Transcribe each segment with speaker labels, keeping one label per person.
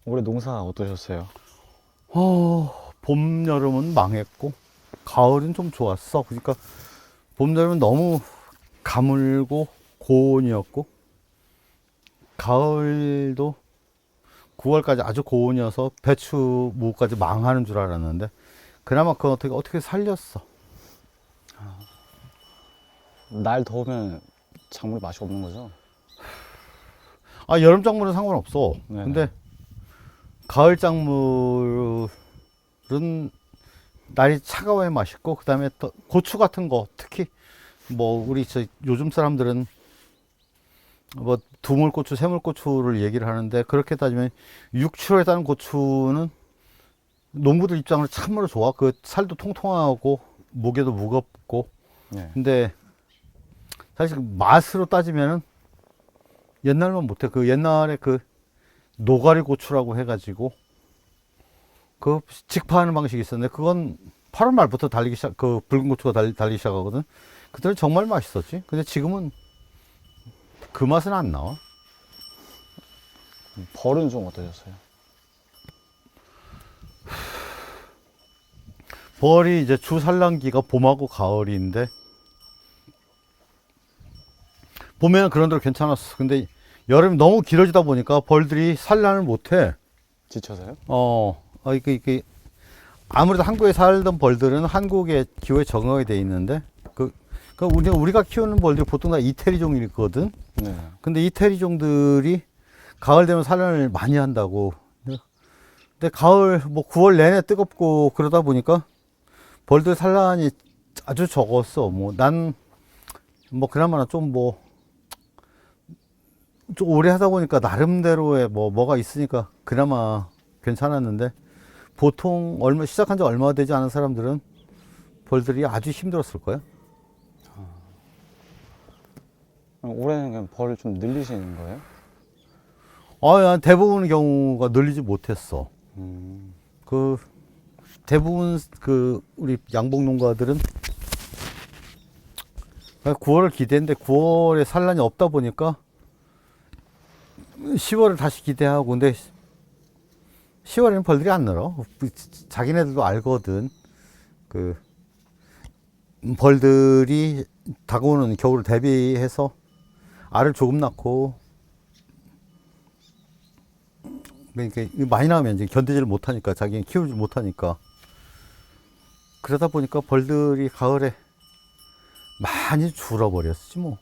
Speaker 1: 올해 농사 어떠셨어요?
Speaker 2: 봄, 여름은 망했고, 가을은 좀 좋았어. 그러니까, 봄, 여름은 너무 가물고 고온이었고, 가을도 9월까지 아주 고온이어서 배추, 무까지 망하는 줄 알았는데, 그나마 그건 어떻게 살렸어.
Speaker 1: 날 더우면 작물 맛이 없는 거죠?
Speaker 2: 아, 여름 작물은 상관없어.
Speaker 1: 네네.
Speaker 2: 근데, 가을 작물은 날이 차가워야 맛있고, 그 다음에 또 고추 같은 거, 특히, 뭐, 우리 요즘 사람들은 뭐 두물고추, 세물고추를 얘기를 하는데 그렇게 따지면 6, 7월에 따는 고추는 농부들 입장으로 참으로 좋아. 그 살도 통통하고 무게도 무겁고.
Speaker 1: 네.
Speaker 2: 근데 사실 맛으로 따지면은 옛날만 못해. 그 옛날에 그 노가리 고추라고 해가지고 그 직파하는 방식이 있었는데 그건 8월 말부터 달리기 시작. 그 붉은 고추가 달리기 시작하거든. 그때는 정말 맛있었지. 근데 지금은 그 맛은 안 나와.
Speaker 1: 벌은 좀 어떠셨어요?
Speaker 2: 벌이 이제 주 산란기가 봄하고 가을인데 봄에는 그런 대로 괜찮았어. 근데 여름이 너무 길어지다 보니까 벌들이 산란을 못해.
Speaker 1: 지쳐서요?
Speaker 2: 이게 아무래도 한국에 살던 벌들은 한국의 기후에 적응하게 돼 있는데 우리가 키우는 벌들이 보통 다 이태리종이거든.
Speaker 1: 네.
Speaker 2: 근데 이태리종들이 가을 되면 산란을 많이 한다고. 근데 가을 뭐 9월 내내 뜨겁고 그러다 보니까 벌들 산란이 아주 적었어. 뭐 그나마나 좀 좀 오래 하다 보니까 나름대로의 뭐가 있으니까 그나마 괜찮았는데 보통 시작한 지 얼마 되지 않은 사람들은 벌들이 아주 힘들었을 거야.
Speaker 1: 그럼 올해는 그냥 벌을 좀 늘리시는 거예요?
Speaker 2: 대부분의 경우가 늘리지 못했어.
Speaker 1: 음.
Speaker 2: 그 대부분 우리 양봉 농가들은 9월을 기대했는데 9월에 산란이 없다 보니까 10월을 다시 기대하고 근데 10월에는 벌들이 안 늘어. 자기네들도 알거든. 그 벌들이 다가오는 겨울을 대비해서 알을 조금 낳고 그러니까 많이 나오면 이제 견디지를 못하니까 자기는 키우지 못하니까 그러다 보니까 벌들이 가을에 많이 줄어버렸지 뭐.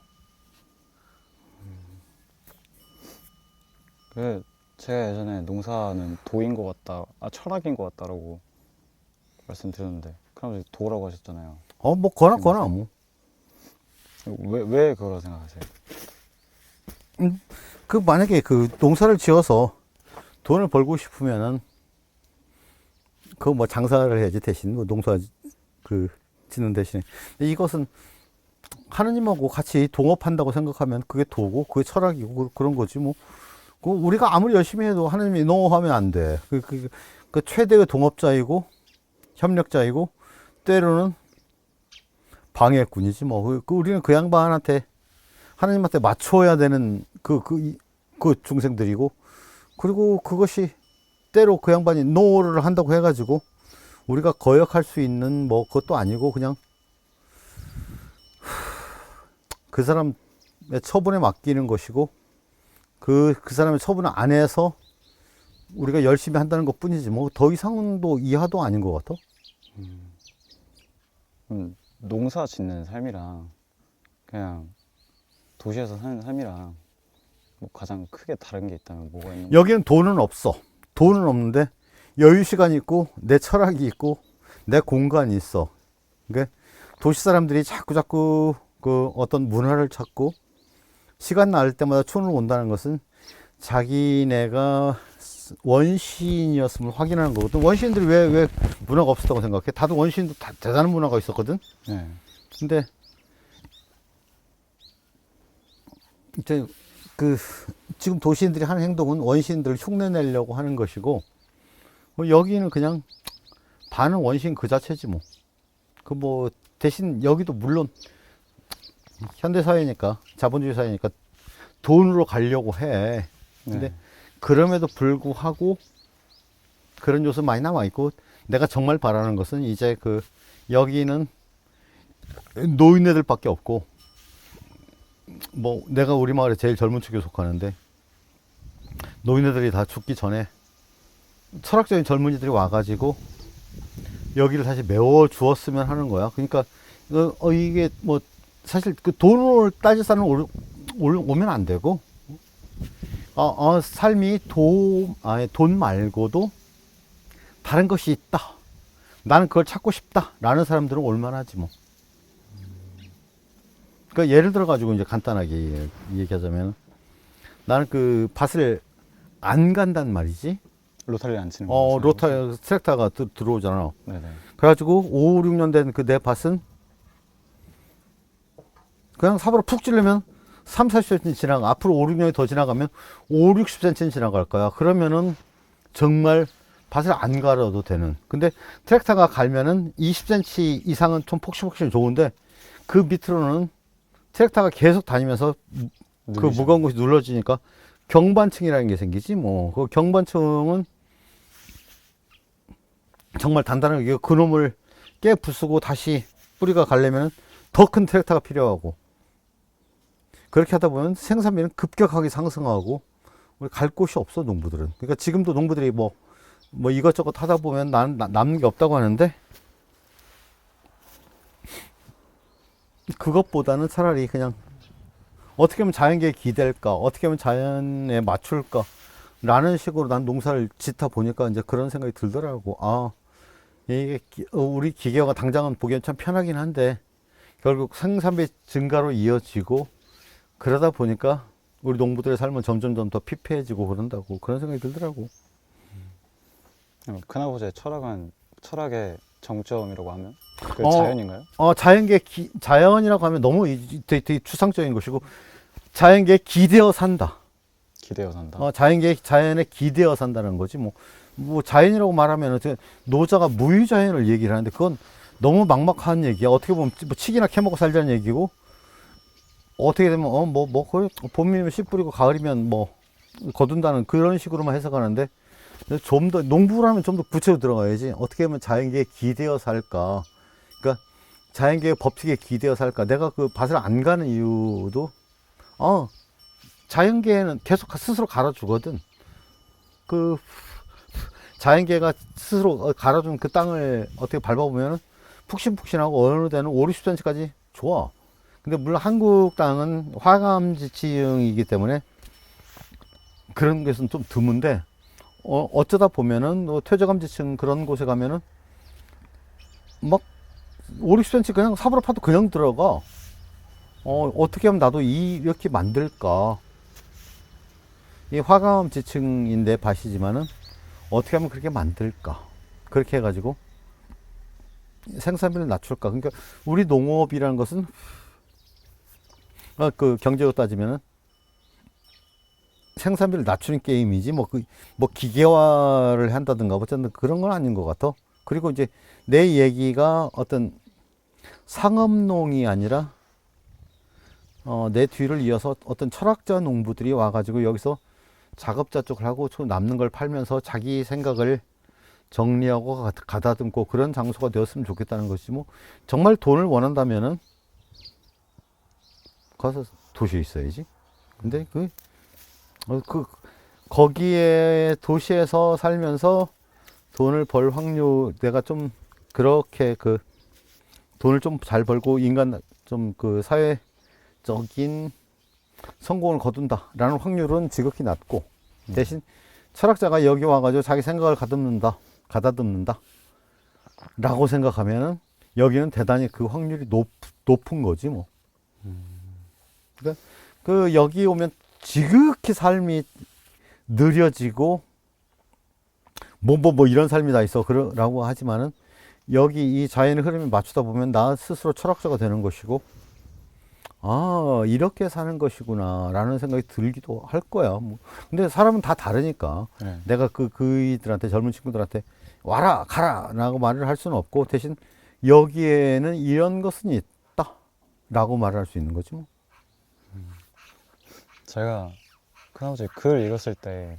Speaker 1: 제가 예전에 농사는 도인 것 같다, 철학인 것 같다라고 말씀드렸는데, 그럼 도라고 하셨잖아요.
Speaker 2: 뭐 거나 뭐.
Speaker 1: 왜 그러라 생각하세요?
Speaker 2: 만약에 그 농사를 지어서 돈을 벌고 싶으면은 뭐 장사를 해야지 대신 뭐 농사 짓는 대신에. 근데 이것은 하느님하고 같이 동업한다고 생각하면 그게 도고 그게 철학이고 그런 거지 뭐. 우리가 아무리 열심히 해도 하느님이 노하면 안 돼. 그 최대의 동업자이고 협력자이고 때로는 방해꾼이지 뭐. 우리는 그 양반한테 하느님한테 맞춰야 되는 그 중생들이고 그리고 그것이 때로 그 양반이 노를 한다고 해가지고 우리가 거역할 수 있는 뭐 그것도 아니고 그냥 그 사람의 처분에 맡기는 것이고 그 사람의 처분 안에서 우리가 열심히 한다는 것 뿐이지 뭐 더 이상은 이하도 아닌 것 같아.
Speaker 1: 농사 짓는 삶이랑 그냥 도시에서 사는 삶이랑 뭐 가장 크게 다른 게 있다면 뭐가 있는 거예요?
Speaker 2: 여기는 돈은 없어. 돈은 없는데 여유 시간이 있고 내 철학이 있고 내 공간이 있어. 그러니까 도시 사람들이 자꾸 그 어떤 문화를 찾고 시간 날 때마다 촌을 온다는 것은 자기네가 원시인이었음을 확인하는 거거든. 원시인들이 왜 문화가 없었다고 생각해? 다들 원시인도 다 대단한 문화가 있었거든.
Speaker 1: 네.
Speaker 2: 근데 이제 지금 도시인들이 하는 행동은 원시인들을 흉내내려고 하는 것이고 여기는 그냥 반은 원시인 그 자체지 뭐. 대신 여기도 물론 현대 사회니까 자본주의 사회니까 돈으로 가려고 해. 근데
Speaker 1: 네.
Speaker 2: 그럼에도 불구하고 그런 요소 많이 남아 있고, 내가 정말 바라는 것은 이제 여기는 노인네들밖에 없고, 뭐 내가 우리 마을에 제일 젊은 축에 속하는데 노인네들이 다 죽기 전에 철학적인 젊은이들이 와가지고 여기를 다시 메워 주었으면 하는 거야. 그러니까 이게 뭐 사실 그 돈을 따지서는 오면 안 되고, 삶이 돈 말고도 다른 것이 있다, 나는 그걸 찾고 싶다 라는 사람들은 올만하지 뭐. 그러니까 예를 들어 가지고 이제 간단하게 얘기하자면, 나는 그 밭을 안 간단 말이지.
Speaker 1: 로타리 안 치는 거.
Speaker 2: 로타 트랙터가 들어오잖아.
Speaker 1: 네네.
Speaker 2: 그래가지고 5, 6년 된 그 내 밭은 그냥 삽으로 푹 찌르면 3, 40cm 지나가, 앞으로 5, 6년이 더 지나가면 5, 60cm는 지나갈 거야. 그러면은 정말 밭을 안 갈아도 되는. 근데 트랙터가 갈면은 20cm 이상은 좀 폭신폭신 좋은데, 그 밑으로는 트랙터가 계속 다니면서 그 무거운 것이 눌러지니까 경반층이라는 게 생기지 뭐. 그 경반층은 정말 단단하게 그놈을 깨 부수고 다시 뿌리가 가려면 더 큰 트랙터가 필요하고, 그렇게 하다 보면 생산비는 급격하게 상승하고 우리 갈 곳이 없어, 농부들은. 그러니까 지금도 농부들이 뭐 이것저것 하다 보면 남는 게 없다고 하는데, 그것보다는 차라리 그냥 어떻게 하면 자연계에 기댈까, 어떻게 하면 자연에 맞출까 라는 식으로 난 농사를 짓다 보니까 이제 그런 생각이 들더라고. 이게 우리 기계가 당장은 보기엔 참 편하긴 한데 결국 생산비 증가로 이어지고, 그러다 보니까 우리 농부들의 삶은 점점점 더 피폐해지고 그런다고, 그런 생각이 들더라고.
Speaker 1: 큰아버지의 철학의 정점이라고 하면 그
Speaker 2: 어,
Speaker 1: 자연인가요?
Speaker 2: 자연이라고 하면 너무 되게 추상적인 것이고, 자연계에 기대어 산다.
Speaker 1: 기대어 산다.
Speaker 2: 자연에 기대어 산다는 거지. 뭐 자연이라고 말하면 노자가 무유자연을 얘기를 하는데 그건 너무 막막한 얘기야. 어떻게 보면 뭐 치기나 캐먹고 살자는 얘기고, 어떻게 되면 봄이면 씨 뿌리고 가을이면 뭐 거둔다는 그런 식으로만 해석하는데, 좀 더 농부라면 좀 더 구체적으로 들어가야지. 어떻게 하면 자연계에 기대어 살까? 그러니까 자연계의 법칙에 기대어 살까? 내가 그 밭을 안 가는 이유도 자연계에는 계속 스스로 갈아주거든. 그 자연계가 스스로 갈아준 그 땅을 어떻게 밟아보면 푹신푹신하고 어느 데는 5, 60cm까지 좋아. 근데 물론 한국 땅은 화감지층이기 때문에 그런 것은 좀 드문데, 어쩌다 보면은 퇴적암지층 그런 곳에 가면은 막 5, 60cm 그냥 삽으로 파도 그냥 들어가. 어떻게 하면 나도 이렇게 만들까? 이 화감지층인데 밭이지만은 어떻게 하면 그렇게 만들까? 그렇게 해가지고 생산비를 낮출까? 그러니까 우리 농업이라는 것은 그 경제로 따지면은 생산비를 낮추는 게임이지 뭐 기계화를 한다든가 어쨌든 그런 건 아닌 것 같아. 그리고 이제 내 얘기가 어떤 상업농이 아니라 내 뒤를 이어서 어떤 철학자 농부들이 와가지고 여기서 작업자 쪽을 하고 남는 걸 팔면서 자기 생각을 정리하고 가다듬고 그런 장소가 되었으면 좋겠다는 것이지. 뭐 정말 돈을 원한다면은 가서 도시에 있어야지. 근데 거기에 도시에서 살면서 돈을 벌 확률, 내가 좀 그렇게 돈을 좀 잘 벌고 인간 좀 사회적인 성공을 거둔다라는 확률은 지극히 낮고, 대신 철학자가 여기 와가지고 자기 생각을 가다듬는다 라고 생각하면은 여기는 대단히 그 확률이 높은 거지 뭐. 그러니까 여기 오면 지극히 삶이 느려지고 뭐 이런 삶이 다 있어 라고 하지만은, 여기 이 자연의 흐름에 맞추다 보면 나 스스로 철학자가 되는 것이고, 이렇게 사는 것이구나 라는 생각이 들기도 할 거야. 뭐. 근데 사람은 다 다르니까
Speaker 1: 네.
Speaker 2: 내가 그이들한테, 젊은 친구들한테 와라 가라 라고 말을 할 수는 없고, 대신 여기에는 이런 것은 있다 라고 말할 수 있는 거지 뭐.
Speaker 1: 제가 큰아버지 글 읽었을 때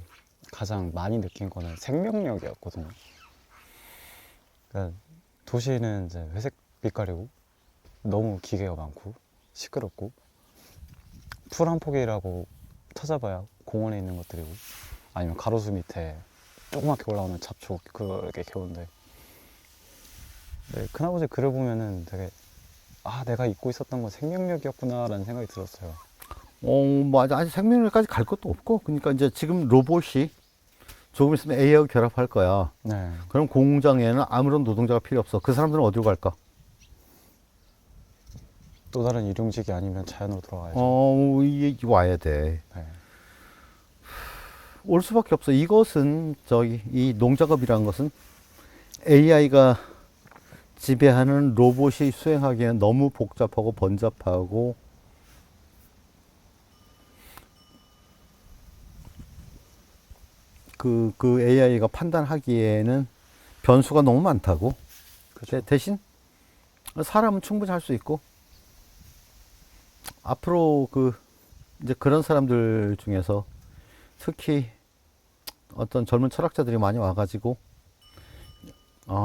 Speaker 1: 가장 많이 느낀 거는 생명력이었거든요. 그러니까 도시는 이제 회색 빛깔이고 너무 기계가 많고 시끄럽고 풀 한 포기라고 찾아봐야 공원에 있는 것들이고 아니면 가로수 밑에 조그맣게 올라오는 잡초 그렇게 겨우인데 네, 큰아버지 글을 보면은 되게 내가 잊고 있었던 건 생명력이었구나 라는 생각이 들었어요.
Speaker 2: 뭐 아직 생명력까지 갈 것도 없고, 그러니까 이제 지금 로봇이 조금 있으면 AI하고 결합할 거야.
Speaker 1: 네.
Speaker 2: 그럼 공장에는 아무런 노동자가 필요 없어. 그 사람들은 어디로 갈까?
Speaker 1: 또 다른 일용직이 아니면 자연으로 돌아가야죠.
Speaker 2: 이게 와야 돼.
Speaker 1: 네.
Speaker 2: 올 수밖에 없어. 이것은 이 농작업이라는 것은 AI가 지배하는 로봇이 수행하기에는 너무 복잡하고 번잡하고 그 AI가 판단하기에는 변수가 너무 많다고.
Speaker 1: 그죠.
Speaker 2: 대신 사람은 충분히 할 수 있고, 앞으로 이제 그런 사람들 중에서 특히 어떤 젊은 철학자들이 많이 와가지고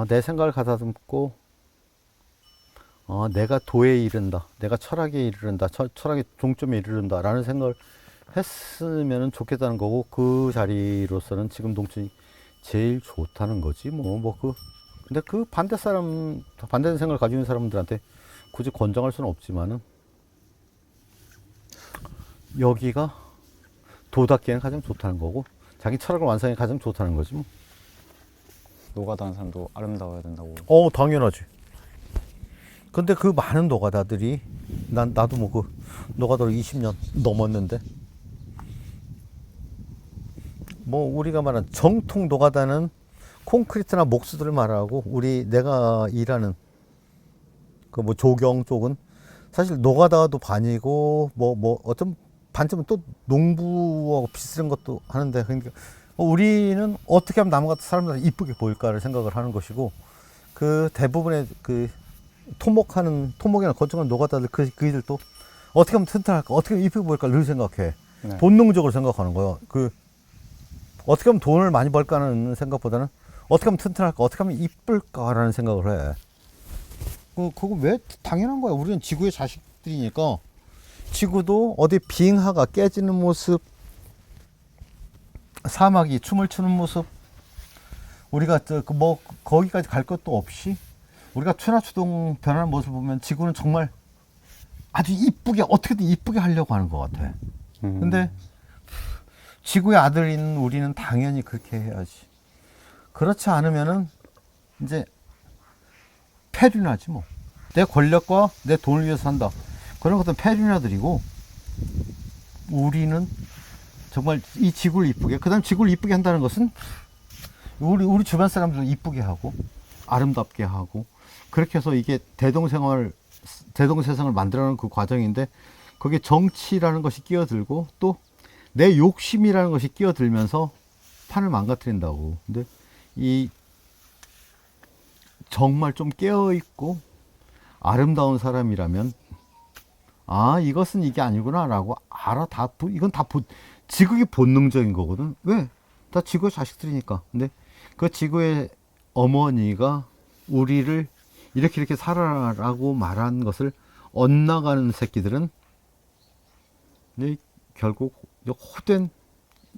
Speaker 2: 내 생각을 가다듬고 내가 도에 이른다, 내가 철학에 이르른다, 철학의 종점에 이르른다 라는 생각을 했으면 좋겠다는 거고, 그 자리로서는 지금 농촌이 제일 좋다는 거지. 근데 반대되는 생각을 가지고 있는 사람들한테 굳이 권장할 수는 없지만은 여기가 도답기에는 가장 좋다는 거고, 자기 철학을 완성해 가장 좋다는 거지 뭐.
Speaker 1: 노가다하는 사람도 아름다워야 된다고.
Speaker 2: 당연하지. 근데 그 많은 노가다들이 나도 노가다로 20년 넘었는데, 우리가 말하는 정통 노가다는 콘크리트나 목수들을 말하고, 내가 일하는 조경 쪽은 사실 노가다도 반이고, 어떤 반쯤은 또 농부하고 비슷한 것도 하는데, 그러니까 우리는 어떻게 하면 남과 사람들한테 이쁘게 보일까를 생각을 하는 것이고, 그 대부분의 토목이나 건축하는 노가다들 그이들도 어떻게 하면 튼튼할까, 어떻게 하면 이쁘게 보일까 늘 생각해.
Speaker 1: 네.
Speaker 2: 본능적으로 생각하는 거예요. 어떻게 하면 돈을 많이 벌까는 생각보다는 어떻게 하면 튼튼할까, 어떻게 하면 이쁠까라는 생각을 해. 그거 왜 당연한 거야. 우리는 지구의 자식들이니까. 지구도 어디 빙하가 깨지는 모습, 사막이 춤을 추는 모습, 우리가 거기까지 갈 것도 없이 우리가 추나추동 변하는 모습을 보면 지구는 정말 아주 이쁘게, 어떻게든 이쁘게 하려고 하는 것 같아. 근데 지구의 아들인 우리는 당연히 그렇게 해야지. 그렇지 않으면은 이제 폐륜하지 뭐. 내 권력과 내 돈을 위해서 산다, 그런 것들은 폐륜아들이고, 우리는 정말 이 지구를 이쁘게, 그 다음 지구를 이쁘게 한다는 것은 우리 주변 사람들을 이쁘게 하고 아름답게 하고, 그렇게 해서 이게 대동세상을 만들어가는 그 과정인데, 거기에 정치라는 것이 끼어들고 또 내 욕심이라는 것이 끼어들면서 판을 망가뜨린다고. 근데 정말 좀 깨어있고 아름다운 사람이라면 이것은 이게 아니구나 라고 알아. 이건 지구의 본능적인 거거든. 왜? 다 지구의 자식들이니까. 근데 그 지구의 어머니가 우리를 이렇게 살아라고 말한 것을 엇나가는 새끼들은 결국 호된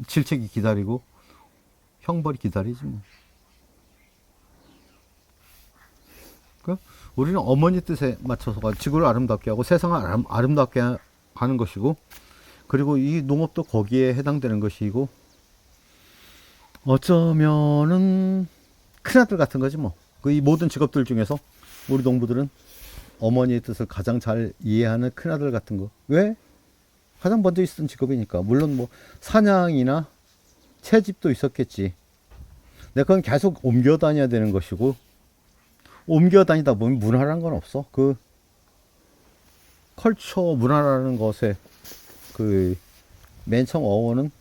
Speaker 2: 질책이 기다리고 형벌이 기다리지 뭐. 그러니까 우리는 어머니 뜻에 맞춰서 지구를 아름답게 하고 세상을 아름답게 하는 것이고, 그리고 이 농업도 거기에 해당되는 것이고, 어쩌면은 큰아들 같은 거지 뭐. 이 모든 직업들 중에서 우리 농부들은 어머니의 뜻을 가장 잘 이해하는 큰아들 같은 거. 왜? 가장 먼저 있었던 직업이니까. 물론 사냥이나 채집도 있었겠지. 근데 그건 계속 옮겨 다녀야 되는 것이고, 옮겨 다니다 보면 문화라는 건 없어. 컬처 문화라는 것에 맨 처음 어원은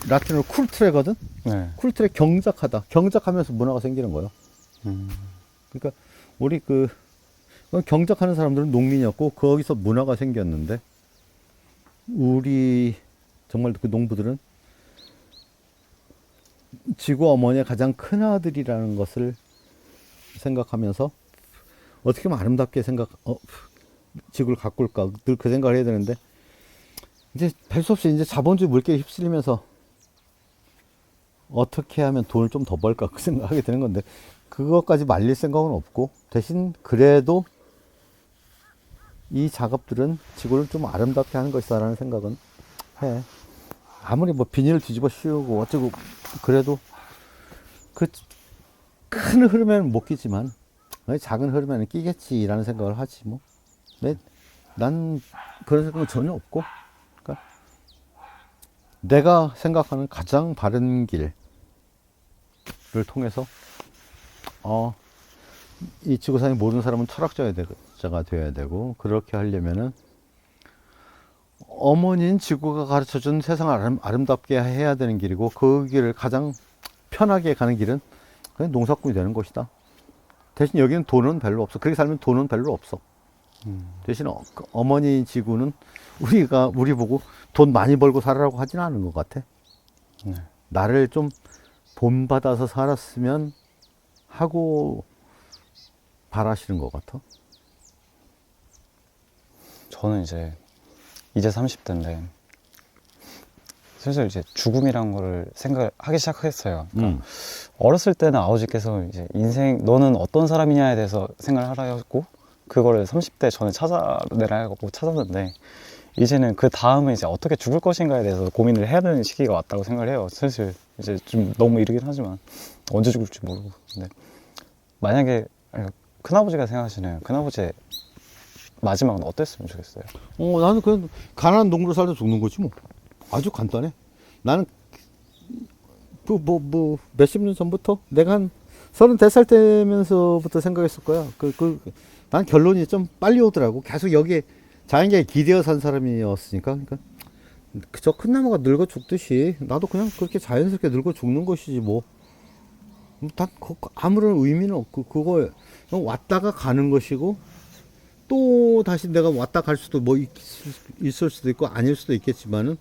Speaker 2: 라틴어로 쿨트레거든.
Speaker 1: 네.
Speaker 2: 쿨트레 경작하면서 문화가 생기는 거예요. 그러니까 우리 경작하는 사람들은 농민이었고, 거기서 문화가 생겼는데, 우리 정말 그 농부들은 지구 어머니의 가장 큰 아들이라는 것을 생각하면서 어떻게 하면 아름답게 지구를 가꿀까 늘 그 생각을 해야 되는데 이제 별 수 없이 이제 자본주의 물결에 휩쓸리면서 어떻게 하면 돈을 좀 더 벌까 그 생각하게 되는 건데 그것까지 말릴 생각은 없고 대신 그래도 이 작업들은 지구를 좀 아름답게 하는 것이다라는 생각은 해. 아무리 뭐 비닐을 뒤집어 씌우고 어쩌고 그래도 그 큰 흐름에는 못 끼지만 작은 흐름에는 끼겠지라는 생각을 하지 뭐. 난 그런 생각은 전혀 없고 그러니까 내가 생각하는 가장 바른 길을 통해서 이 지구상의 모든 사람은 철학자가 되어야 되고 그렇게 하려면은 어머니인 지구가 가르쳐준 세상을 아름답게 해야 되는 길이고 그 길을 가장 편하게 가는 길은 그냥 농사꾼이 되는 것이다. 대신 여기는 돈은 별로 없어. 그렇게 살면 돈은 별로 없어. 대신 어머니 지구는 우리 보고 돈 많이 벌고 살아라고 하지는 않은 것 같아.
Speaker 1: 네.
Speaker 2: 나를 좀 본받아서 살았으면 하고 바라시는 것 같아.
Speaker 1: 저는 이제 30대인데 슬슬 이제 죽음이란 거를 생각하기 시작했어요. 그러니까 어렸을 때는 아버지께서 이제 인생 너는 어떤 사람이냐에 대해서 생각을 하라 했고 그거를 30대 전에 찾아내라고 찾았는데 이제는 그 다음에 이제 어떻게 죽을 것인가에 대해서 고민을 해야 되는 시기가 왔다고 생각을 해요. 슬슬 이제 좀 너무 이르긴 하지만 언제 죽을지 모르고. 근데 만약에 큰아버지가 생각하시는 큰아버지의 마지막은 어땠으면 좋겠어요?
Speaker 2: 나는 그냥 가난한 농부로 살다 죽는 거지 뭐. 아주 간단해. 나는 몇십 년 전부터 내가 한 35살 때면서부터 생각했을 거야. 난 결론이 좀 빨리 오더라고. 계속 여기에 자연계에 기대어 산 사람이었으니까. 그러니까 그저 큰 나무가 늙어 죽듯이 나도 그냥 그렇게 자연스럽게 늙어 죽는 것이지 뭐. 다 아무런 의미는 없고 그거 왔다가 가는 것이고 또 다시 내가 왔다 갈 수도 뭐 있을 수도 있고 아닐 수도 있겠지만은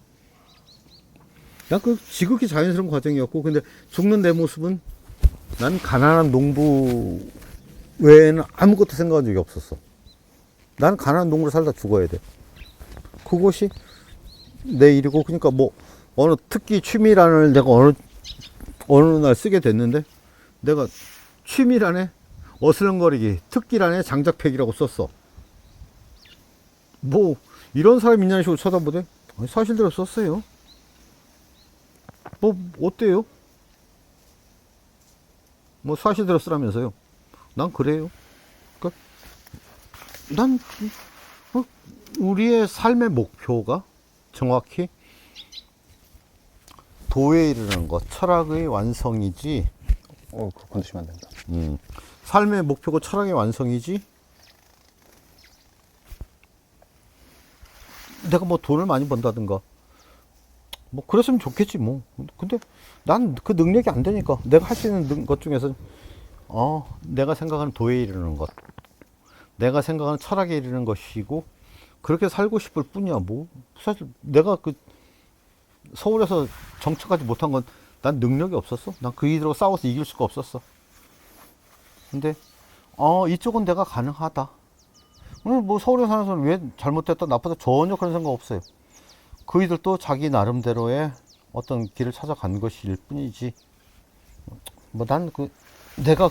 Speaker 2: 난 그 지극히 자연스러운 과정이었고 근데 죽는 내 모습은 난 가난한 농부 외에는 아무것도 생각한 적이 없었어. 나는 가난한 농부로 살다 죽어야 돼. 그것이 내 일이고 그러니까 뭐 어느 특기 취미란을 내가 어느 날 쓰게 됐는데 내가 취미란에 어슬렁거리기 특기란에 장작패기라고 썼어. 뭐 이런 사람 있냐는 식으로 쳐다보대. 사실대로 썼어요. 뭐 어때요? 뭐 사실대로 쓰라면서요. 난 그래요. 그러니까 난 우리의 삶의 목표가 정확히 도에 이르는 것, 철학의 완성이지.
Speaker 1: 그거 건드시면 안 된다.
Speaker 2: 삶의 목표고 철학의 완성이지. 내가 뭐 돈을 많이 번다든가 뭐 그랬으면 좋겠지 뭐. 근데 난 그 능력이 안 되니까 내가 할 수 있는 것 중에서 내가 생각하는 도에 이르는 것, 내가 생각하는 철학에 이르는 것이고 그렇게 살고 싶을 뿐이야. 뭐 사실 내가 그 서울에서 정착하지 못한 건 난 능력이 없었어. 난 그 이들하고 싸워서 이길 수가 없었어. 근데 이쪽은 내가 가능하다. 오늘 뭐 서울에 사는 사람 왜 잘못됐다 나쁘다 전혀 그런 생각 없어요. 그이들도 자기 나름대로의 어떤 길을 찾아간 것일 뿐이지. 뭐 난 내가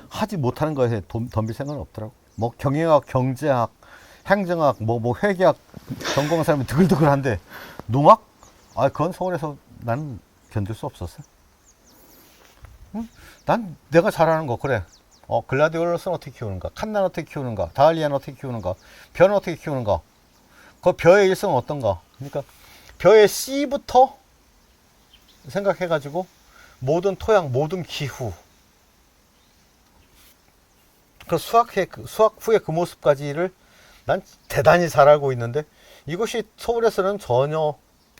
Speaker 2: 하지 못하는 거에 덤빌 생각은 없더라고. 뭐 경영학, 경제학, 행정학, 뭐 회계학 전공한 사람이 드글드글한데 농학? 그건 서울에서 난 견딜 수 없었어. 난 내가 잘하는 거 그래. 글라디올러스는 어떻게 키우는가? 칸나는 어떻게 키우는가? 다알리아는 어떻게 키우는가? 벼는 어떻게 키우는가? 그 벼의 일성은 어떤가? 그러니까 벼의 씨부터 생각해가지고 모든 토양, 모든 기후, 그 수확 후의 그 모습까지를 난 대단히 잘 알고 있는데 이것이 서울에서는 전혀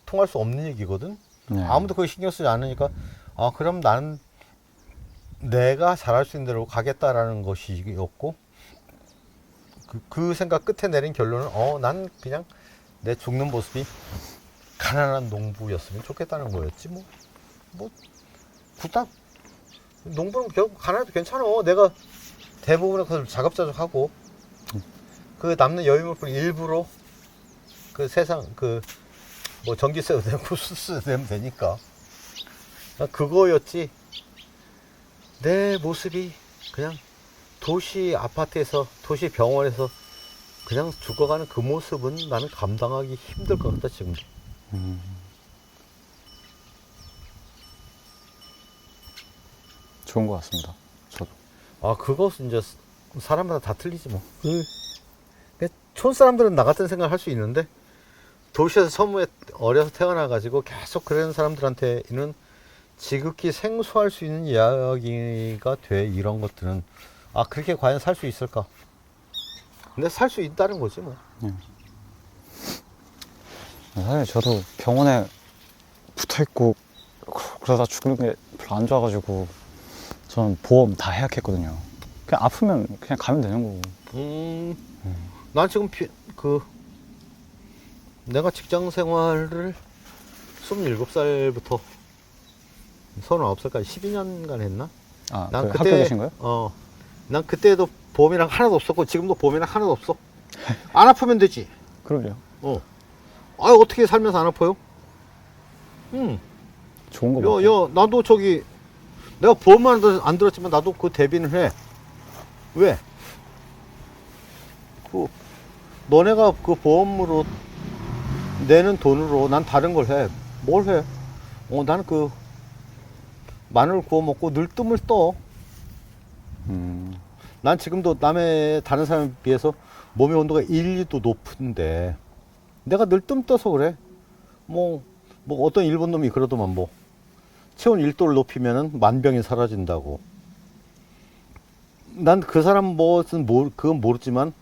Speaker 2: 통할 수 없는 얘기거든.
Speaker 1: 네.
Speaker 2: 아무도 그걸 신경 쓰지 않으니까 그럼 나는 내가 잘할 수 있는 대로 가겠다라는 것이었고 그 생각 끝에 내린 결론은 난 그냥 내 죽는 모습이 가난한 농부였으면 좋겠다는 거였지 부담 농부는 결국 가난해도 괜찮아. 내가 대부분의 것을 자급자족하고 그 남는 여유물을 일부러 그 세상 그 뭐 전기세도 내고 수수도 내면 되니까 그거였지. 내 모습이 그냥 도시 아파트에서 도시 병원에서 그냥 죽어가는 그 모습은 나는 감당하기 힘들 것 같다 지금도.
Speaker 1: 좋은 것 같습니다. 저도.
Speaker 2: 그것은 이제 사람마다 다 틀리지 뭐. 촌 사람들은 나 같은 생각을 할 수 있는데 도시에서 서무에 어려서 태어나가지고 계속 그런 사람들한테는 지극히 생소할 수 있는 이야기가 돼. 이런 것들은 그렇게 과연 살 수 있을까? 근데 살 수 있다는 거지 뭐.
Speaker 1: 사실 저도 병원에 붙어있고 그러다 죽는 게 별로 안 좋아가지고 저는 보험 다 해약했거든요. 그냥 아프면 그냥 가면 되는 거고.
Speaker 2: 난 지금 내가 직장 생활을 27살부터 39살까지 12년간 했나?
Speaker 1: 난 학교 계신 거예요?
Speaker 2: 난 그때도 보험이랑 하나도 없었고 지금도 보험이랑 하나도 없어. 안 아프면 되지.
Speaker 1: 그러게요.
Speaker 2: 어떻게 살면서 안 아파요?
Speaker 1: 좋은 거 같아요.
Speaker 2: 나도 내가 보험만 안 들었지만 나도 그 대비는 해. 왜? 너네가 그 보험으로 내는 돈으로 난 다른 걸 해. 뭘 해? 나는 마늘 구워 먹고 늘 뜸을 떠. 난 지금도 다른 사람에 비해서 몸의 온도가 1, 2도 높은데 내가 늘 뜸 떠서 그래. 어떤 일본 놈이 그러더만 체온 1도를 높이면은 만병이 사라진다고. 난 그 사람 그건 모르지만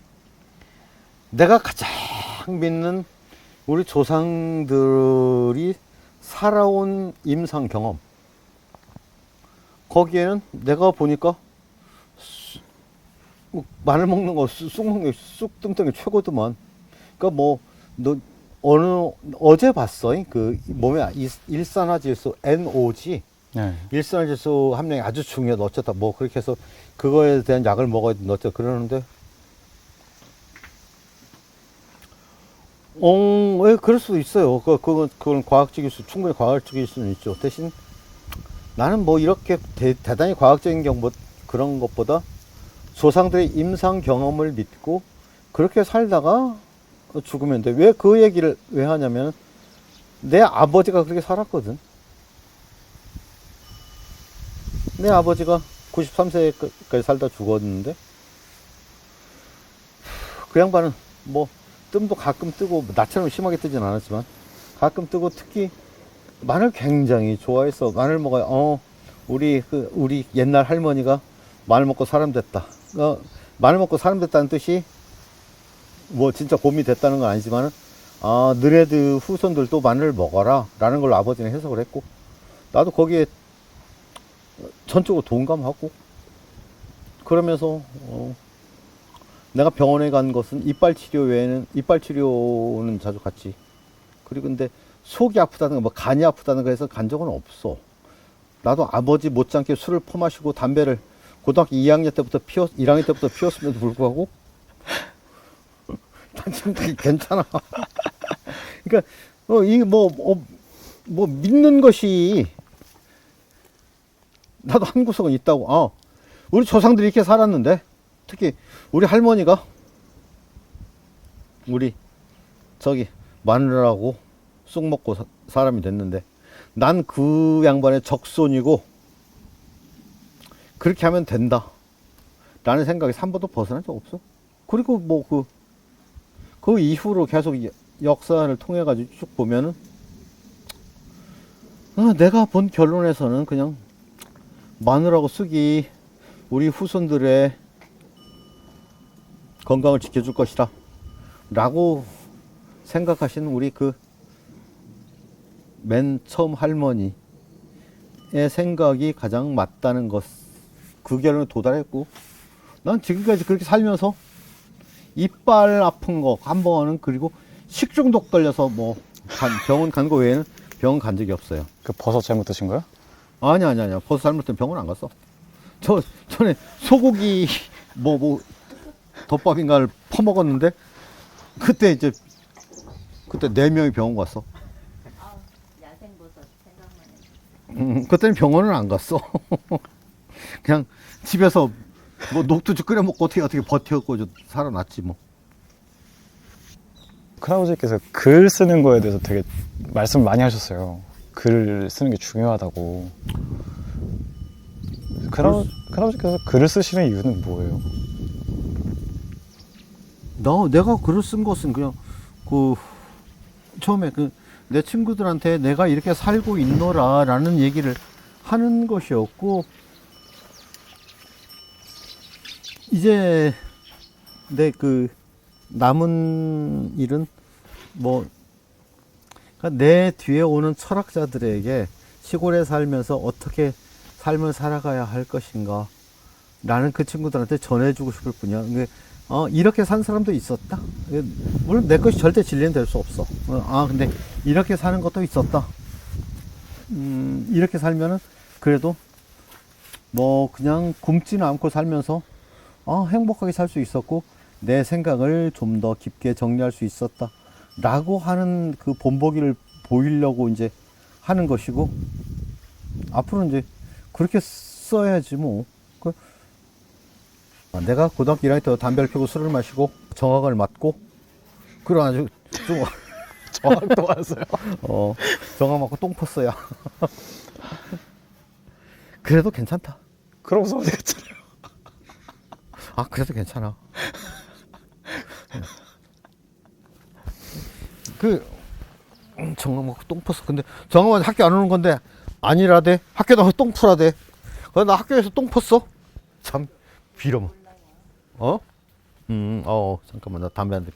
Speaker 2: 내가 가장 믿는 우리 조상들이 살아온 임상 경험, 거기에는 내가 보니까 마늘 먹는 거, 쑥 먹는 게 쑥 뜸땡이 최고더만. 그러니까 너 어제 봤어? 그 몸에 일산화질소 NOG,
Speaker 1: 네.
Speaker 2: 일산화질소 함량이 아주 중요하다. 어쨌다 그렇게 해서 그거에 대한 약을 먹어야 된다. 어쨌다 그러는데 왜 그럴 수도 있어요. 그건 충분히 과학적일 수는 있죠. 대신 나는 이렇게 대단히 과학적인 그런 것보다 조상들의 임상 경험을 믿고 그렇게 살다가 죽으면 돼. 왜 그 얘기를 왜 하냐면 내 아버지가 그렇게 살았거든. 내 아버지가 93세까지 살다 죽었는데 그 양반은 뜸도 가끔 뜨고 나처럼 심하게 뜨진 않았지만 가끔 뜨고 특히 마늘 굉장히 좋아했어. 마늘 먹어요. 우리 옛날 할머니가 마늘 먹고 사람 됐다. 마늘 먹고 사람 됐다는 뜻이 진짜 곰이 됐다는 건 아니지만 너네들 후손들도 마늘을 먹어라 라는 걸로 아버지는 해석을 했고 나도 거기에 전적으로 동감하고 그러면서 내가 병원에 간 것은 이빨 치료는 자주 갔지. 그리고 근데 속이 아프다는 거, 간이 아프다는 거 해서 간 적은 없어. 나도 아버지 못지않게 술을 퍼마시고 담배를 고등학교 1학년 때부터 1학년 때부터 피웠음에도 불구하고 난 지금 되게 괜찮아. 그러니까 이게 믿는 것이 나도 한 구석은 있다고. 우리 조상들이 이렇게 살았는데 특히 우리 할머니가 마늘하고 쑥 먹고 사람이 됐는데 난 그 양반의 적손이고 그렇게 하면 된다 라는 생각이 한 번도 벗어난 적 없어. 그리고 그 이후로 계속 역사를 통해 가지고 쭉 보면은 내가 본 결론에서는 그냥 마늘하고 쑥이 우리 후손들의 건강을 지켜줄 것이다 라고 생각하시는 우리 맨 처음 할머니의 생각이 가장 맞다는 그 결론에 도달했고 난 지금까지 그렇게 살면서 이빨 아픈 거 한 번은 그리고 식중독 걸려서 병원 간 거 외에는 병원 간 적이 없어요.
Speaker 1: 그 버섯 잘못 드신 거야?
Speaker 2: 아니야. 벌써 잘못된 병원 안 갔어. 전에 소고기 뭐 덮밥인가를 퍼먹었는데 그때 4명이 병원 갔어.
Speaker 3: 야생버섯 생각만 해.
Speaker 2: 그때는 병원을 안 갔어. 그냥 집에서 뭐 녹두죽 끓여 먹고 어떻게 버텨갖고 살아났지 뭐.
Speaker 1: 크라우즈께서 글 쓰는 거에 대해서 되게 말씀을 많이 하셨어요. 글 쓰는 게 중요하다고. 크라우즈께서 글을 쓰시는 이유는 뭐예요?
Speaker 2: 내가 글을 쓴 것은 그냥 처음에 내 친구들한테 내가 이렇게 살고 있노라라는 얘기를 하는 것이었고, 이제 내 남은 일은 그러니까 내 뒤에 오는 철학자들에게 시골에 살면서 어떻게 삶을 살아가야 할 것인가 라는 그 친구들한테 전해주고 싶을 뿐이야. 이렇게 산 사람도 있었다. 물론 내 것이 절대 진리는 될 수 없어. 근데 이렇게 사는 것도 있었다. 이렇게 살면은 그래도 그냥 굶지는 않고 살면서 행복하게 살 수 있었고, 내 생각을 좀 더 깊게 정리할 수 있었다 라고 하는 그 본보기를 보이려고 이제 하는 것이고, 앞으로 이제 그렇게 써야지 뭐. 내가 고등학교 1학년 때 담배를 피우고 술을 마시고 정학을 맞고, 그래가지고 좀
Speaker 1: 정확도 왔어요.
Speaker 2: 정학 맞고 똥 펐어요. 그래도 괜찮다.
Speaker 1: 그러고서 어디 갔잖아요.
Speaker 2: 그래도 괜찮아. 정학 먹고 똥 폈어. 근데 정학은 학교 안 오는 건데 아니라대. 학교 나가서 똥 푸라대. 나 학교에서 똥 폈어. 참 비려면. 잠깐만, 나 담배 한 대.